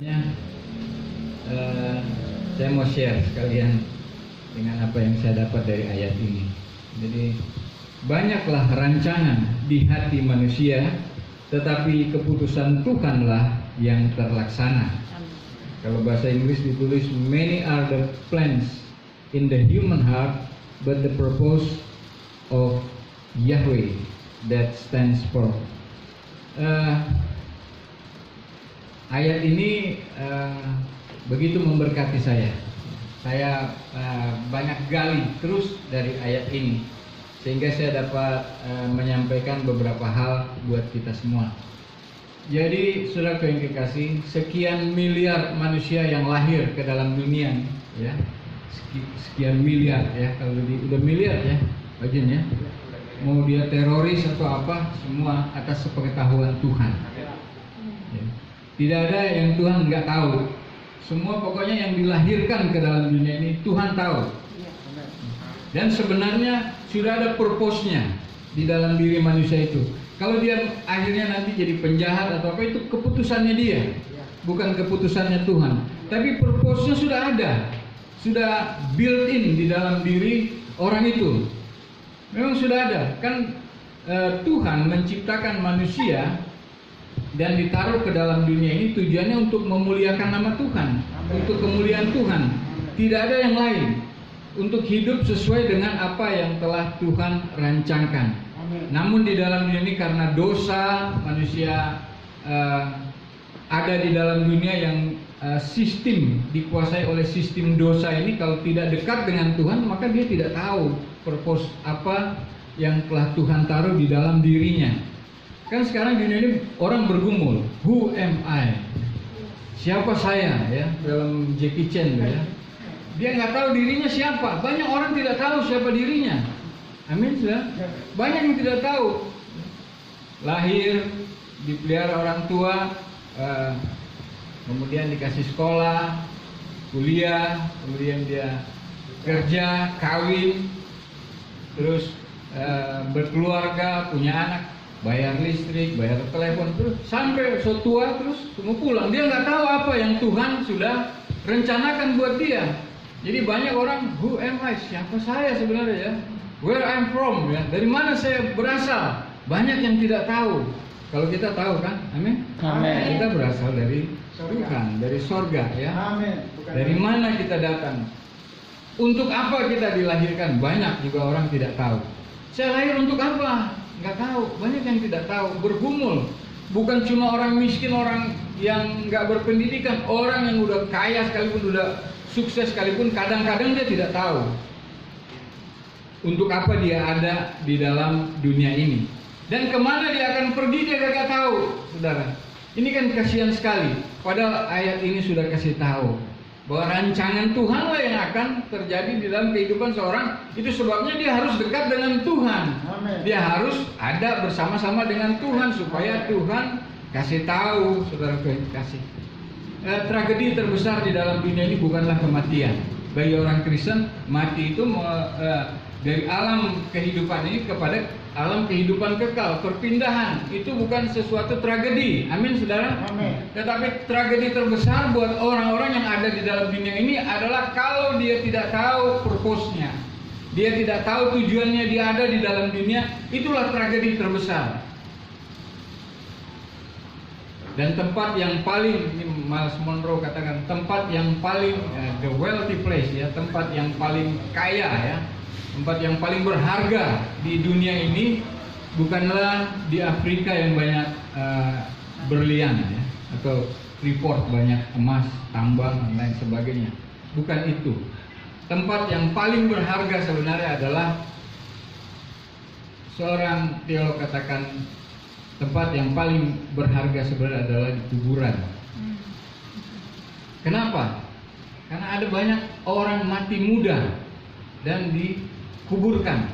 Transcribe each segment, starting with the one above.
Ya, saya mau share sekalian dengan apa yang saya dapat dari ayat ini. Jadi banyaklah rancangan di hati manusia, tetapi keputusan Tuhanlah yang terlaksana. Kalau bahasa Inggris ditulis many are the plans in the human heart, but the purpose of Yahweh that stands for. Ayat ini begitu memberkati saya. Saya banyak gali terus dari ayat ini, sehingga saya dapat menyampaikan beberapa hal buat kita semua. Jadi, saudara yang dikasih, sekian miliar manusia yang lahir ke dalam dunia, ya, sekian miliar, ya, kalau udah miliar, ya, bagian, ya. Mau dia teroris atau apa, semua atas sepengetahuan Tuhan. Ya. Tidak ada yang Tuhan nggak tahu. Semua pokoknya yang dilahirkan ke dalam dunia ini Tuhan tahu. Dan sebenarnya sudah ada purpose-nya di dalam diri manusia itu. Kalau dia akhirnya nanti jadi penjahat atau apa, itu keputusannya dia, bukan keputusannya Tuhan. Tapi purpose-nya sudah ada, sudah built-in di dalam diri orang itu. Memang sudah ada. Kan Tuhan menciptakan manusia dan ditaruh ke dalam dunia ini tujuannya untuk memuliakan nama Tuhan. Amen. Untuk kemuliaan Tuhan. Tidak ada yang lain. Untuk hidup sesuai dengan apa yang telah Tuhan rancangkan. Amen. Namun di dalam dunia ini karena dosa, manusia ada di dalam dunia yang sistem dikuasai oleh sistem dosa ini. Kalau tidak dekat dengan Tuhan, maka dia tidak tahu purpose apa yang telah Tuhan taruh di dalam dirinya. Kan sekarang di dunia ini orang bergumul, who am I? Siapa saya, ya, dalam Jackie Chan, ya. Dia nggak tahu dirinya siapa. Banyak orang tidak tahu siapa dirinya. Amin, sudah. Banyak yang tidak tahu. Lahir, dipelihara orang tua, kemudian dikasih sekolah, kuliah, kemudian dia kerja, kawin, terus berkeluarga, punya anak, bayar listrik, bayar telepon, terus sampai tua terus semua pulang. Dia nggak tahu apa yang Tuhan sudah rencanakan buat dia. Jadi banyak orang, who am I? Siapa saya sebenarnya, ya? Where I'm from, ya? Dari mana saya berasal? Banyak yang tidak tahu. Kalau kita tahu, kan? Amin. Amin. Kita berasal dari Tuhan, dari sorga, ya. Amin. Dari mana kita datang? Untuk apa kita dilahirkan? Banyak juga orang tidak tahu. Saya lahir untuk apa? Nggak tahu, banyak yang tidak tahu, bergumul. Bukan cuma orang miskin, orang yang nggak berpendidikan, orang yang udah kaya sekalipun, udah sukses sekalipun, kadang-kadang dia tidak tahu untuk apa dia ada di dalam dunia ini dan kemana dia akan pergi, dia nggak tahu, saudara. Ini kan kasihan sekali. Padahal ayat ini sudah kasih tahu bahwa rancangan Tuhanlah yang akan terjadi di dalam kehidupan seorang. Itu sebabnya dia harus dekat dengan Tuhan. Amen. Dia harus ada bersama-sama dengan Tuhan supaya Tuhan kasih tahu, saudara kasih. Tragedi terbesar di dalam dunia ini bukanlah kematian. Bagi orang Kristen, mati itu dari alam kehidupan ini kepada alam kehidupan kekal, perpindahan. Itu bukan sesuatu tragedi. Amin, saudara. Amin. Tetapi tragedi terbesar buat orang-orang yang ada di dalam dunia ini adalah kalau dia tidak tahu purpose-nya, dia tidak tahu tujuannya dia ada di dalam dunia. Itulah tragedi terbesar. Dan tempat yang paling, ini Miles Monroe katakan, tempat yang paling the wealthy place, ya, tempat yang paling kaya, ya, tempat yang paling berharga di dunia ini bukanlah di Afrika yang banyak berlian, ya, atau Freeport banyak emas, tambang dan lain sebagainya. Bukan itu. Tempat yang paling berharga sebenarnya adalah, seorang teolog katakan, tempat yang paling berharga sebenarnya adalah di kuburan. Kenapa? Karena ada banyak orang mati muda dan dikuburkan.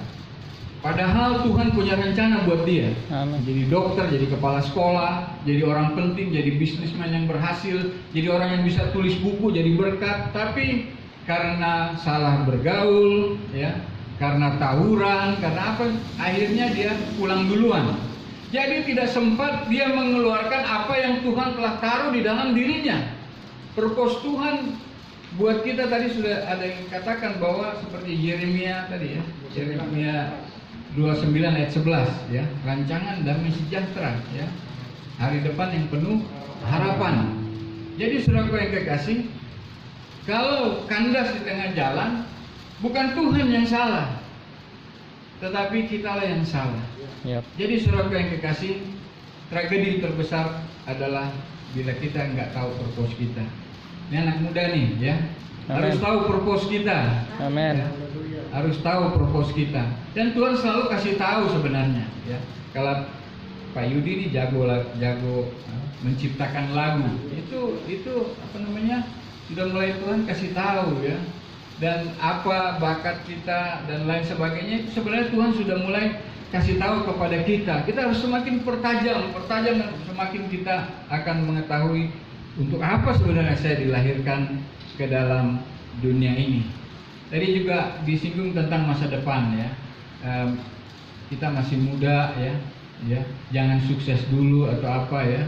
Padahal Tuhan punya rencana buat dia. Amin. Jadi dokter, jadi kepala sekolah, jadi orang penting, jadi bisnismen yang berhasil, jadi orang yang bisa tulis buku, jadi berkat. Tapi karena salah bergaul, ya, karena tawuran, karena apa? Akhirnya dia pulang duluan. Jadi tidak sempat dia mengeluarkan apa yang Tuhan telah taruh di dalam dirinya. Purpose Tuhan buat kita tadi sudah ada yang katakan bahwa seperti Yeremia tadi ya, Yeremia 29 ayat 11 ya, rancangan damai sejahtera ya, hari depan yang penuh harapan. Jadi saudaraku yang kekasih, kalau kandas di tengah jalan, bukan Tuhan yang salah, tetapi kitalah yang salah. Yep. Jadi saudaraku yang kekasih, tragedi terbesar adalah bila kita nggak tahu purpose kita. Ini anak muda nih ya, harus tahu purpose kita. Amin. Ya, harus tahu purpose kita. Dan Tuhan selalu kasih tahu sebenarnya. Ya, kalau Pak Yudi ini jago menciptakan lagu, itu apa namanya, sudah mulai Tuhan kasih tahu ya. Dan apa bakat kita dan lain sebagainya itu sebenarnya Tuhan sudah mulai kasih tahu kepada kita. Kita harus semakin pertajam dan semakin kita akan mengetahui untuk apa sebenarnya saya dilahirkan ke dalam dunia ini. Tadi juga disinggung tentang masa depan ya. Kita masih muda ya, jangan sukses dulu atau apa ya.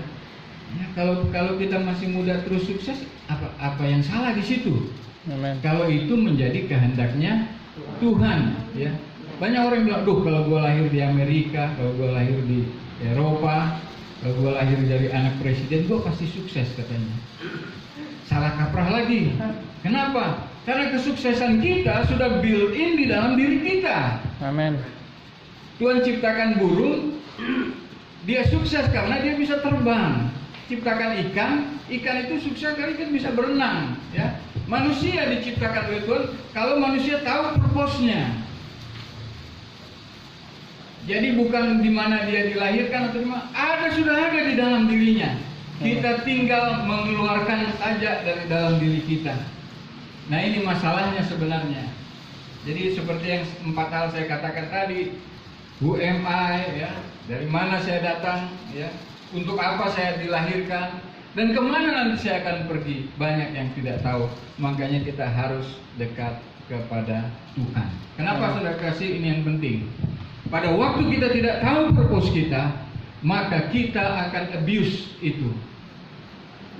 Ya kalau kita masih muda terus sukses, apa yang salah di situ? Amen. Kalau itu menjadi kehendaknya Tuhan ya. Banyak orang yang bilang, duh kalau gue lahir di Amerika, kalau gue lahir di Eropa, kalau gue lahir dari anak presiden, gue pasti sukses katanya. Salah kaprah lagi. Kenapa? Karena kesuksesan kita sudah built in di dalam diri kita. Amin. Tuhan ciptakan burung, dia sukses karena dia bisa terbang. Ciptakan ikan itu sukses karena ikan bisa berenang. Ya, manusia diciptakan oleh Tuhan kalau manusia tahu purpose-nya. Jadi bukan di mana dia dilahirkan atau di mana, sudah ada di dalam dirinya. Kita tinggal mengeluarkan saja dari dalam diri kita. Nah ini masalahnya sebenarnya. Jadi seperti yang 4 hal saya katakan tadi, who am I ya, dari mana saya datang ya, untuk apa saya dilahirkan, dan kemana nanti saya akan pergi. Banyak yang tidak tahu. Makanya kita harus dekat kepada Tuhan. Kenapa saudara kasih, ini yang penting. Pada waktu kita tidak tahu purpose kita, maka kita akan abuse itu.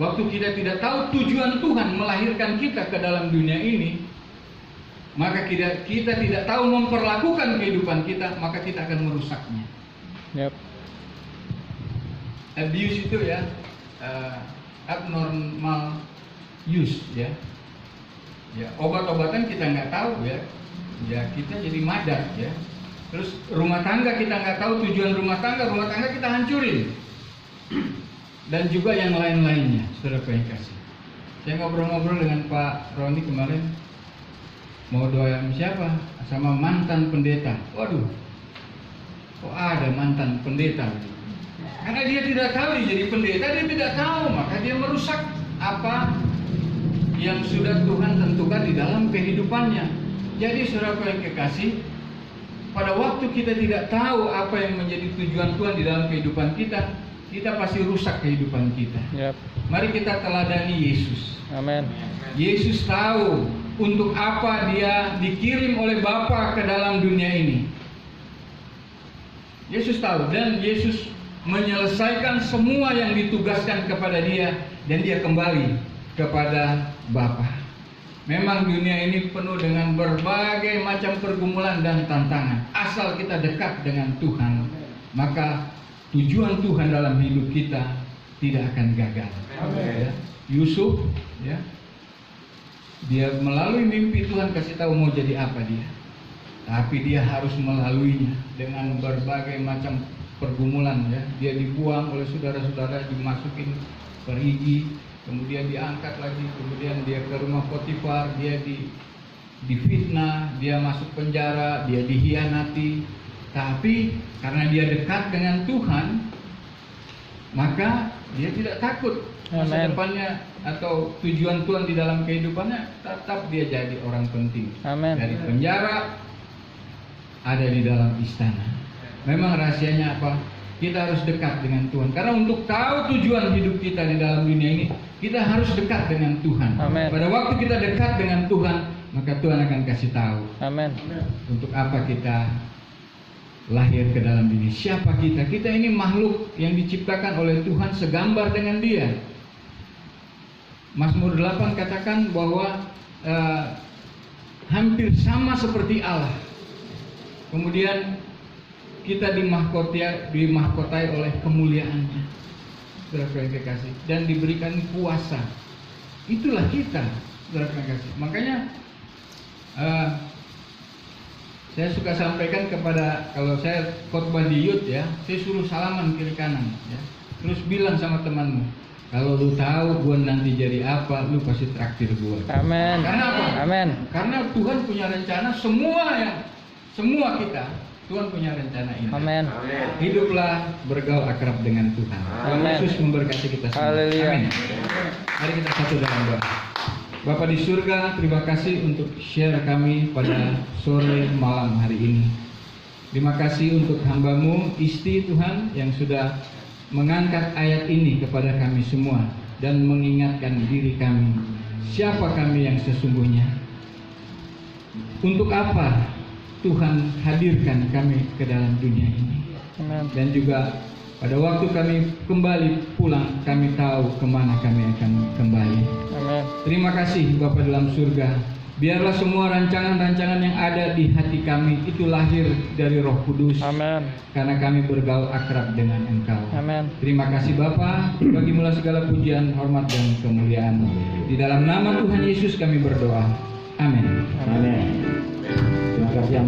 Waktu kita tidak tahu tujuan Tuhan melahirkan kita ke dalam dunia ini, maka kita tidak tahu memperlakukan kehidupan kita, maka kita akan merusaknya. Yep. Abuse itu ya, abnormal use ya. Ya, obat-obatan kita nggak tahu ya. Ya kita jadi madat ya. Terus rumah tangga kita nggak tahu tujuan rumah tangga kita hancurin. Dan juga yang lain-lainnya, saudara yang kasih. Saya ngobrol-ngobrol dengan Pak Roni kemarin, mau doa siapa? Sama mantan pendeta. Waduh, kok ada mantan pendeta? Karena dia tidak tahu dia jadi pendeta, dia tidak tahu, maka dia merusak apa yang sudah Tuhan tentukan di dalam kehidupannya. Jadi saudara yang kekasih, pada waktu kita tidak tahu apa yang menjadi tujuan Tuhan di dalam kehidupan kita, kita pasti rusak kehidupan kita. Yep. Mari kita teladani Yesus. Amin. Yesus tahu untuk apa dia dikirim oleh Bapa ke dalam dunia ini. Yesus tahu, dan Yesus menyelesaikan semua yang ditugaskan kepada dia, dan dia kembali kepada Bapa. Memang dunia ini penuh dengan berbagai macam pergumulan dan tantangan. Asal kita dekat dengan Tuhan, maka tujuan Tuhan dalam hidup kita tidak akan gagal. Ya. Yusuf, ya, dia melalui mimpi Tuhan kasih tahu mau jadi apa dia. Tapi dia harus melaluinya dengan berbagai macam pergumulan. Ya. Dia dibuang oleh saudara-saudara, dimasukin perigi, kemudian diangkat lagi, kemudian dia ke rumah Potifar, dia difitnah, dia masuk penjara, dia dihianati. Tapi karena dia dekat dengan Tuhan, maka dia tidak takut masa depannya atau tujuan Tuhan di dalam kehidupannya, tetap dia jadi orang penting. Amen. Dari penjara ada di dalam istana. Memang rahasianya apa? Kita harus dekat dengan Tuhan. Karena untuk tahu tujuan hidup kita di dalam dunia ini, kita harus dekat dengan Tuhan. Amen. Pada waktu kita dekat dengan Tuhan, maka Tuhan akan kasih tahu. Amen. Untuk apa kita lahir ke dalam dunia. Siapa kita? Kita ini makhluk yang diciptakan oleh Tuhan segambar dengan Dia. Mazmur 8 katakan bahwa hampir sama seperti Allah. Kemudian kita dimahkotai oleh kemuliaannya, saudara yang kekasih, dan diberikan kuasa. Itulah kita, saudara yang kekasih. Makanya saya suka sampaikan kepada, kalau saya khotbah di youth ya, saya suruh salaman kiri kanan ya. Terus bilang sama temanmu, kalau lu tahu gue nanti jadi apa, lu pasti traktir gue. Amin. Karena apa? Amin. Karena Tuhan punya rencana semua kita. Tuhan punya rencana ini. Amin. Hiduplah bergaul akrab dengan Tuhan. Tuhan Amin. Yesus memberkati kita semua. Haleluya. Amin. Mari kita satu dalam doa. Bapa di surga, terima kasih untuk share kami pada sore malam hari ini. Terima kasih untuk hamba-Mu, Isti Tuhan, yang sudah mengangkat ayat ini kepada kami semua dan mengingatkan diri kami siapa kami yang sesungguhnya, untuk apa Tuhan hadirkan kami ke dalam dunia ini. Amin. Dan juga pada waktu kami kembali pulang, kami tahu kemana kami akan kembali. Amin. Terima kasih Bapa dalam surga. Biarlah semua rancangan-rancangan yang ada di hati kami itu lahir dari Roh Kudus. Amin. Karena kami bergaul akrab dengan Engkau. Amin. Terima kasih Bapa, bagimulah segala pujian, hormat dan kemuliaan. Di dalam nama Tuhan Yesus kami berdoa. Amin. Amin.